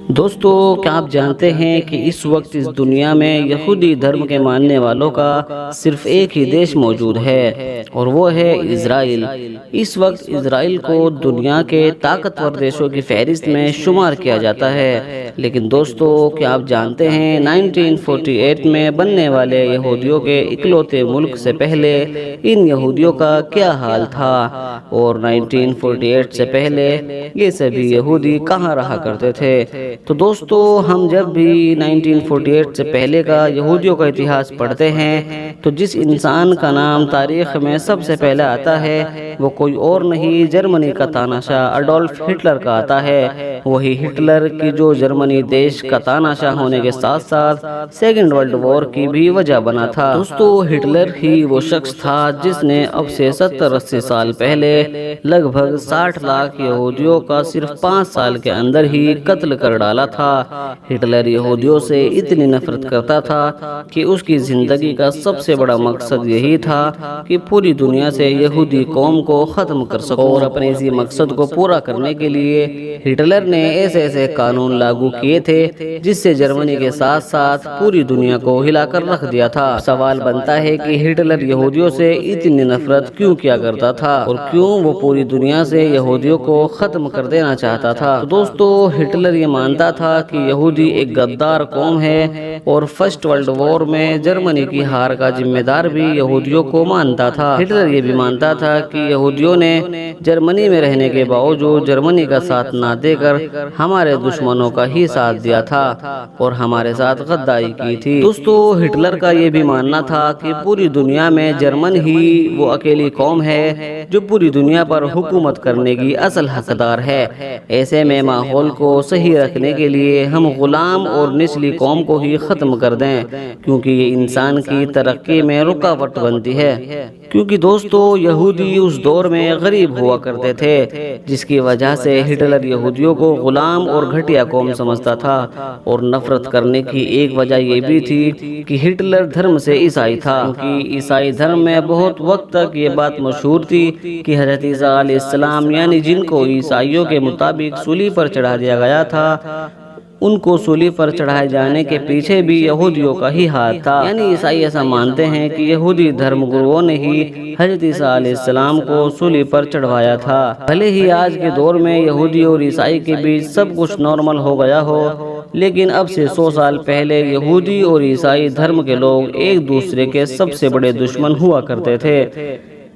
دوستو، کیا آپ جانتے ہیں کہ اس وقت اس دنیا میں یہودی دھرم کے ماننے والوں کا صرف ایک ہی دیش موجود ہے اور وہ ہے اسرائیل۔ اس وقت اسرائیل کو دنیا کے طاقتور دیشوں کی فہرست میں شمار کیا جاتا ہے، لیکن دوستو کیا آپ جانتے ہیں 1948 میں بننے والے یہودیوں کے اکلوتے ملک سے پہلے ان یہودیوں کا کیا حال تھا، اور 1948 سے پہلے یہ سبھی یہودی کہاں رہا کرتے تھے؟ تو دوستو، ہم جب بھی 1948 سے پہلے کا یہودیوں کا اتہاس پڑھتے ہیں تو جس انسان کا نام تاریخ میں سب سے پہلے آتا ہے وہ کوئی اور نہیں، جرمنی کا تاناشاہ اڈولف ہٹلر کا آتا ہے۔ وہی ہٹلر کی جو جرمنی دیش کا تاناشاہ ہونے کے ساتھ ساتھ سیکنڈ ورلڈ وار کی بھی وجہ بنا تھا۔ دوستو، ہٹلر ہی وہ شخص تھا جس نے اب سے 70-80 سال پہلے لگ بھگ 60 لاکھ یہودیوں کا صرف 5 سال کے اندر ہی قتل کر ڈالا تھا۔ ہٹلر یہودیوں سے اتنی نفرت کرتا تھا کہ اس کی زندگی کا سب سے بڑا مقصد یہی تھا کہ پوری دنیا سے یہودی قوم کو ختم کر سکے، اور اپنے اسی مقصد کو پورا کرنے کے لیے ہٹلر نے ایسے قانون لاگو کیے تھے جس سے جرمنی کے ساتھ ساتھ پوری دنیا کو ہلا کر رکھ دیا تھا۔ سوال بنتا ہے کہ ہٹلر یہودیوں سے اتنی نفرت کیوں کیا کرتا تھا اور کیوں وہ پوری دنیا سے یہودیوں کو ختم کر دینا چاہتا تھا؟ دوستو، ہٹلر یہ مانتا تھا کہ یہودی ایک غدار قوم ہے اور فرسٹ ورلڈ وار میں جرمنی کی ہار کا ذمہ دار بھی یہودیوں کو مانتا تھا۔ ہٹلر یہ بھی مانتا تھا کہ یہودیوں نے جرمنی میں رہنے کے باوجود جرمنی کا ساتھ نہ دے کر ہمارے دشمنوں کا ہی ساتھ دیا تھا اور ہمارے ساتھ غداری کی تھی۔ دوستو، ہٹلر کا یہ بھی ماننا تھا کہ پوری دنیا میں جرمن ہی وہ اکیلی قوم ہے جو پوری دنیا پر حکومت کرنے کی اصل حقدار ہے۔ ایسے میں ماحول کو صحیح رکھنے کے لیے ہم غلام اور نسلی قوم کو ہی ختم کر دیں، کیونکہ یہ انسان کی ترقی میں رکاوٹ بنتی ہے۔ کیونکہ دوستو، یہودی اس دور میں غریب ہوا کرتے تھے، جس کی وجہ سے ہٹلر یہودیوں کو غلام اور گھٹیا قوم سمجھتا تھا، اور نفرت کرنے کی ایک وجہ یہ بھی تھی کہ ہٹلر دھرم سے عیسائی تھا، کیونکہ عیسائی دھرم میں بہت وقت تک یہ بات مشہور تھی کہ حضرت عیسیٰ علیہ السلام، یعنی جن کو عیسائیوں کے مطابق صلیب پر چڑھا دیا گیا تھا، ان کو صلیب پر چڑھائے جانے کے پیچھے بھی یہودیوں کا ہی ہاتھ تھا۔ یعنی عیسائی ایسا مانتے ہیں کہ یہودی دھرم گروؤں نے ہی حضرت عیسیٰ علیہ السلام کو صلیب پر چڑھوایا تھا۔ بھلے ہی آج کے دور میں یہودی اور عیسائی کے بیچ سب کچھ نارمل ہو گیا ہو، لیکن اب سے 100 سال پہلے یہودی اور عیسائی دھرم کے لوگ ایک دوسرے کے سب سے بڑے دشمن ہوا کرتے تھے۔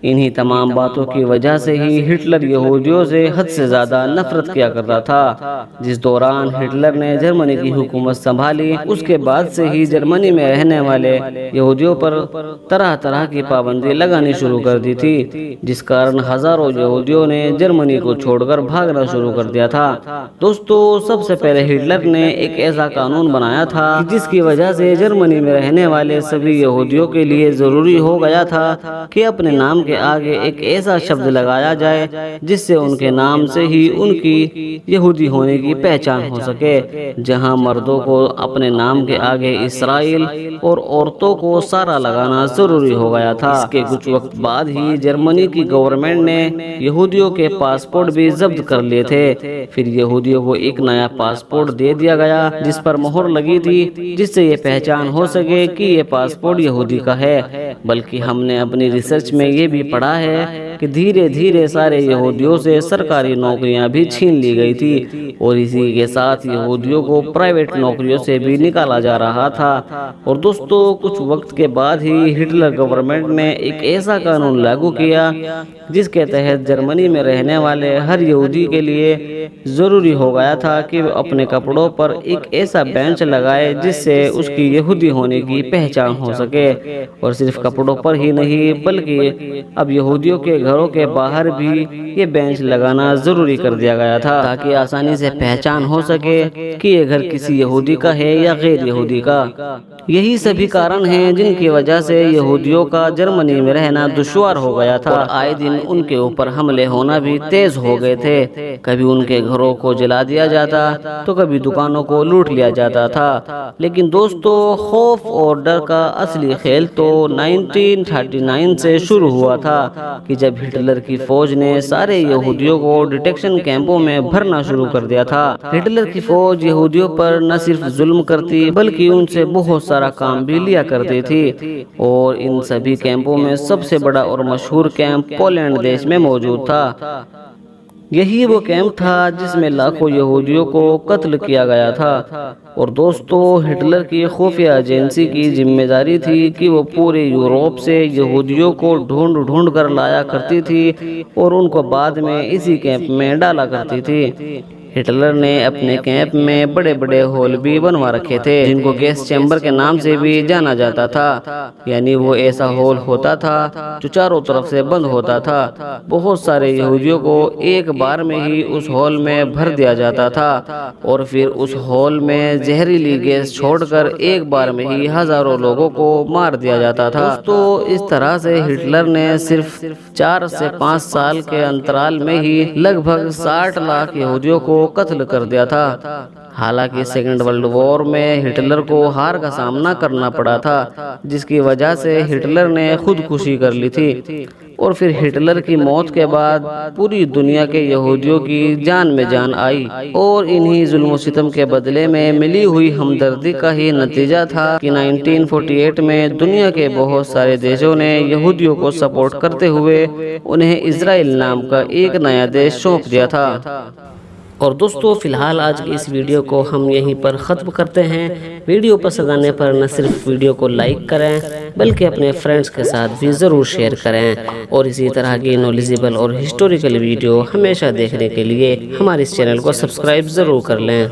انہی تمام باتوں کی وجہ سے ہی ہٹلر یہودیوں سے حد سے زیادہ نفرت کیا کرتا تھا۔ جس دوران ہٹلر نے جرمنی کی حکومت سنبھالی، اس کے بعد سے ہی جرمنی میں رہنے والے یہودیوں پر طرح طرح کی پابندی لگانی شروع کر دی تھی، جس کارن ہزاروں یہودیوں نے جرمنی کو چھوڑ کر بھاگنا شروع کر دیا تھا۔ دوستو، سب سے پہلے ہٹلر نے ایک ایسا قانون بنایا تھا جس کی وجہ سے جرمنی میں رہنے والے سبھی یہودیوں کے لیے ضروری ہو گیا تھا کہ اپنے نام کے آگے ایک ایسا شبد لگایا جائے جس سے ان کے نام سے ہی ان کی یہودی ہونے کی پہچان ہو سکے۔ جہاں مردوں کو اپنے نام کے آگے اسرائیل اور عورتوں کو سارا لگانا ضروری ہو گیا تھا۔ اس کے کچھ وقت بعد ہی جرمنی کی گورنمنٹ نے یہودیوں کے پاسپورٹ بھی ضبط کر لیے تھے۔ پھر یہودیوں کو ایک نیا پاسپورٹ دے دیا گیا جس پر مہر لگی تھی، جس سے یہ پہچان ہو سکے کہ یہ پاسپورٹ یہودی کا ہے۔ بلکہ ہم نے اپنی ریسرچ میں یہ بھی پڑھا ہے کہ دھیرے دھیرے سارے یہودیوں سے سرکاری نوکریاں بھی چھین لی گئی تھی، اور اسی کے ساتھ یہودیوں کو پرائیویٹ نوکریوں سے بھی نکالا جا رہا تھا۔ اور دوستو، کچھ وقت کے بعد ہی ہٹلر گورنمنٹ نے ایک ایسا قانون لاگو کیا جس کے تحت جرمنی میں رہنے والے ہر یہودی کے لیے ضروری ہو گیا تھا کہ وہ اپنے کپڑوں پر ایک ایسا بینچ لگائے جس سے اس کی یہودی ہونے کی پہچان ہو سکے۔ اور صرف کپڑوں پر ہی نہیں، بلکہ اب یہودیوں کے گھروں کے باہر بھی یہ بینچ لگانا ضروری کر دیا گیا تھا، تاکہ آسانی سے پہچان ہو سکے کہ یہ گھر کسی یہودی کا ہے یا غیر یہودی کا۔ یہی سبھی کارن ہیں جن کی وجہ سے یہودیوں کا جرمنی میں رہنا دشوار ہو گیا تھا، اور آئے دن ان کے اوپر حملے ہونا بھی تیز ہو گئے تھے۔ کبھی ان کے گھروں کو جلا دیا جاتا تو کبھی دکانوں کو لوٹ لیا جاتا تھا۔ لیکن دوستو، خوف اور ڈر کا اصلی کھیل تو 1939 سے شروع ہوا تھا کہ جب ہٹلر کی فوج نے سارے یہودیوں کو ڈیٹیکشن کیمپوں میں بھرنا شروع کر دیا تھا۔ ہٹلر کی فوج یہودیوں پر نہ صرف ظلم کرتی بلکہ ان سے بہت سارا کام بھی لیا کرتی تھی، اور ان سبھی کیمپوں میں سب سے بڑا اور مشہور کیمپ پولینڈ دیش میں موجود تھا۔ یہی وہ کیمپ تھا جس میں لاکھوں یہودیوں کو قتل کیا گیا تھا۔ اور دوستو، ہٹلر کی خفیہ ایجنسی کی ذمہ داری تھی کہ وہ پورے یورپ سے یہودیوں کو ڈھونڈ کر لایا کرتی تھی اور ان کو بعد میں اسی کیمپ میں ڈالا کرتی تھی۔ ہٹلر نے اپنے کیمپ میں بڑے بڑے ہال بھی بنوا رکھے تھے جن کو گیس چیمبر کے نام سے بھی جانا جاتا تھا، یعنی وہ ایسا ہال ہوتا تھا جو چاروں طرف سے بند ہوتا تھا۔ بہت سارے یہودیوں کو ایک بار میں ہی اس ہال میں بھر دیا جاتا تھا اور پھر اس ہال میں زہریلی گیس چھوڑ کر ایک بار میں ہی ہزاروں لوگوں کو مار دیا جاتا تھا۔ تو اس طرح سے ہٹلر نے صرف 4 سے 5 سال کے انترال میں ہی لگ بھگ 60 لاکھ یہودیوں کو قتل کر دیا تھا۔ حالانکہ سیکنڈ ورلڈ وار میں ہٹلر کو ہار کا سامنا کرنا پڑا تھا، جس کی وجہ سے ہٹلر نے خودکشی کر لی تھی، اور پھر ہٹلر کی موت کے بعد پوری دنیا کے یہودیوں کی جان میں جان آئی، اور انہی ظلم و ستم کے بدلے میں ملی ہوئی ہمدردی کا ہی نتیجہ تھا کہ 1948 میں دنیا کے بہت سارے دیشوں نے یہودیوں کو سپورٹ کرتے ہوئے انہیں اسرائیل نام کا ایک نیا دیش سونپ دیا تھا۔ اور دوستو، فی الحال آج کی اس ویڈیو کو ہم یہیں پر ختم کرتے ہیں۔ ویڈیو پسند آنے پر نہ صرف ویڈیو کو لائک کریں بلکہ اپنے فرینڈز کے ساتھ بھی ضرور شیئر کریں، اور اسی طرح کی نالجیبل اور ہسٹوریکل ویڈیو ہمیشہ دیکھنے کے لیے ہمارے اس چینل کو سبسکرائب ضرور کر لیں۔